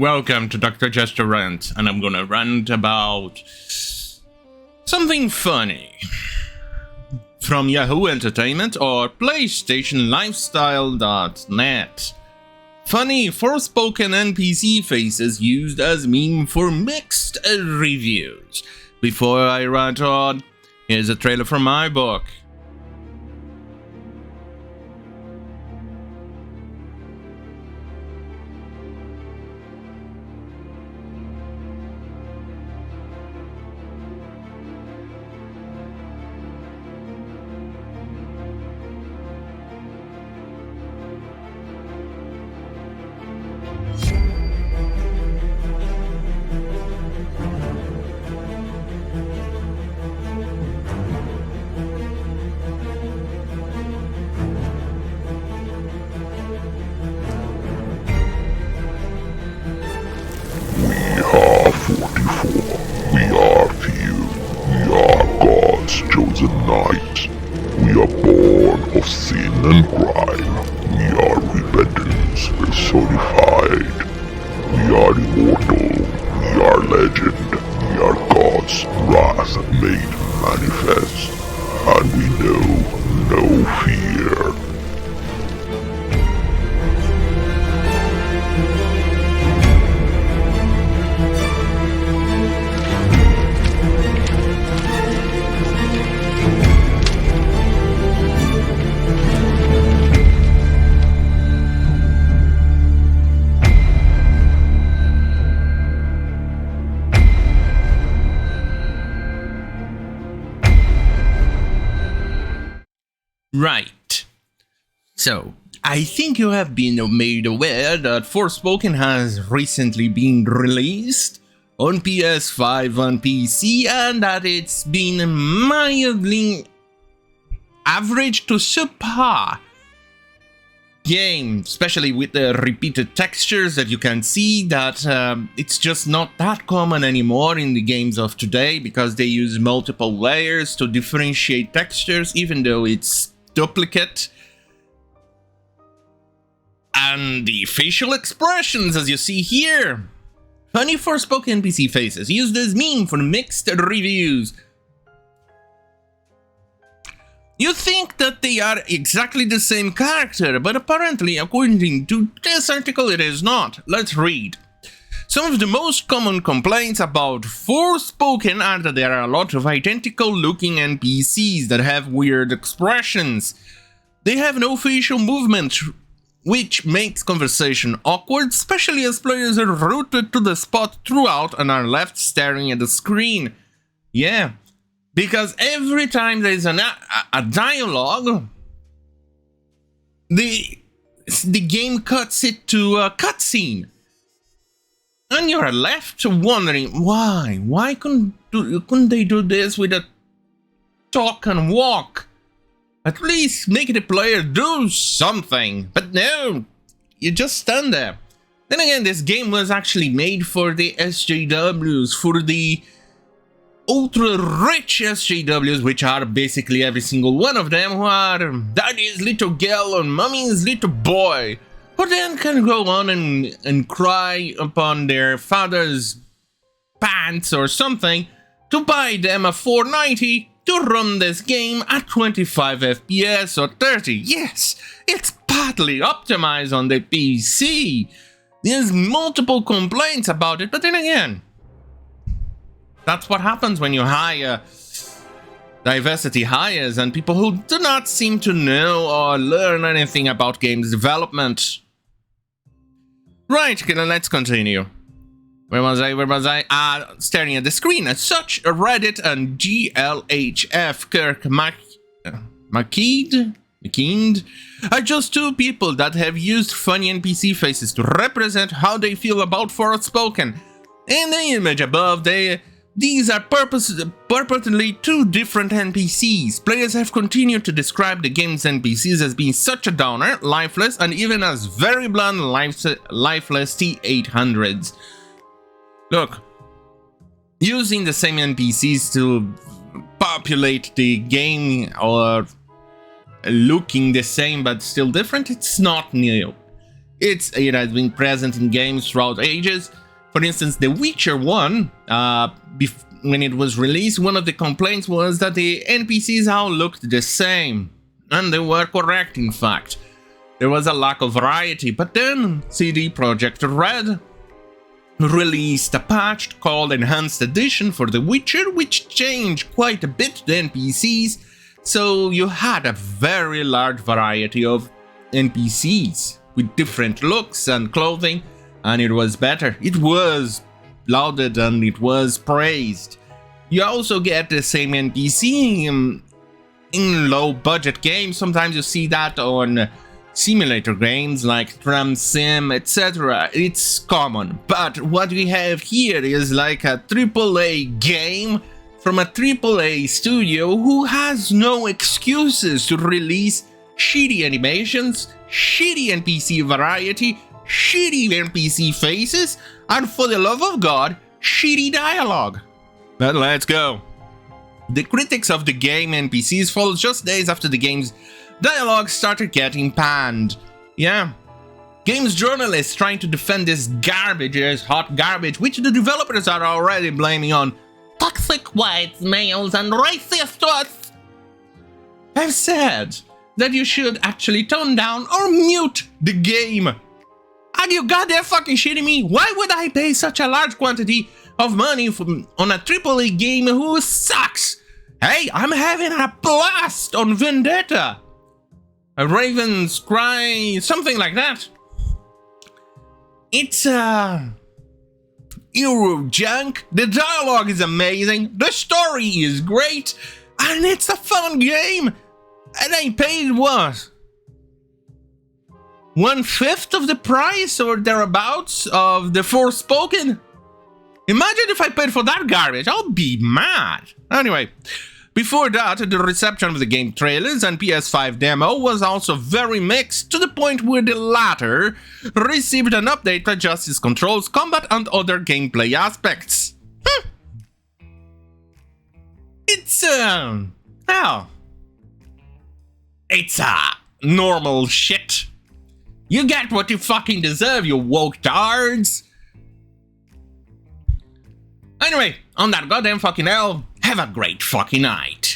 Welcome to Dr. Jester Rants, and I'm gonna rant about something funny from Yahoo Entertainment or PlayStationLifestyle.net. Funny Forspoken NPC faces used as meme for mixed reviews. Before I rant on, here's a trailer from my book. We are few. We are God's chosen knights. We are born of sin and crime. We are repentance personified. We are immortal. We are legend. We are God's wrath made manifest. And we know no fear. Right. So, I think you have been made aware that Forspoken has recently been released on PS5 and PC, and that it's been mildly average to subpar game, especially with the repeated textures that you can see that it's just not that common anymore in the games of today because they use multiple layers to differentiate textures, even though it's duplicate. And the facial expressions, as you see here. Funny Forspoken NPC faces used as meme for mixed reviews. You think that they are exactly the same character, but apparently, according to this article, it is not. Let's read. Some of the most common complaints about Forspoken are that there are a lot of identical looking NPCs that have weird expressions. They have no facial movement, which makes conversation awkward, especially as players are rooted to the spot throughout and are left staring at the screen. Yeah, because every time there is a dialogue, the game cuts it to a cutscene. And you're left wondering why? Why couldn't they do this with a talk and walk? At least make the player do something. But no, you just stand there. Then again, this game was actually made for the SJWs, for the ultra-rich SJWs, which are basically every single one of them, who are daddy's little girl and mommy's little boy, who then can go on and cry upon their father's pants or something to buy them a $4.90 to run this game at 25 FPS or 30. Yes, it's partly optimized on the PC. There's multiple complaints about it, but then again, that's what happens when you hire diversity hires and people who do not seem to know or learn anything about games development. Right, let's continue. Where was I? Staring at the screen. As such, Reddit and GLHF Kirk MacLeod are just two people that have used funny NPC faces to represent how they feel about Forspoken. In the image above, these are purportedly two different NPCs. Players have continued to describe the game's NPCs as being such a downer, lifeless, and even as very blunt, lifeless T-800s. Look, using the same NPCs to populate the game or looking the same but still different, it's not new. It has been present in games throughout ages. For instance, The Witcher 1, when it was released, one of the complaints was that the NPCs all looked the same. And they were correct, in fact. There was a lack of variety, but then CD Projekt Red released a patch called Enhanced Edition for The Witcher, which changed quite a bit the NPCs, so you had a very large variety of NPCs with different looks and clothing, and it was better. It was lauded and it was praised. You also get the same NPC in low-budget games. Sometimes you see that on simulator games like Tram Sim, etc. It's common. But what we have here is like a AAA game from a AAA studio who has no excuses to release shitty animations, shitty NPC variety, shitty NPC faces, and for the love of God, shitty dialogue. But let's go. The critics of the game NPCs followed just days after the game's dialogue started getting panned. Yeah. Games journalists trying to defend this garbage as hot garbage, which the developers are already blaming on toxic white males and racist us, have said that you should actually tone down or mute the game. Are you goddamn fucking shitting me? Why would I pay such a large quantity of money on a AAA game who sucks? Hey, I'm having a blast on Vendetta. A Raven's Cry, something like that. It's Euro junk. The dialogue is amazing. The story is great. And it's a fun game. And I paid what? 1/5 of the price or thereabouts of the Forspoken? Imagine if I paid for that garbage. I'll be mad. Anyway, before that, the reception of the game trailers and PS5 demo was also very mixed, to the point where the latter received an update to adjust its controls, combat, and other gameplay aspects. It's normal shit. You get what you fucking deserve, you woke tards. Anyway, on that goddamn fucking hell, have a great fucking night.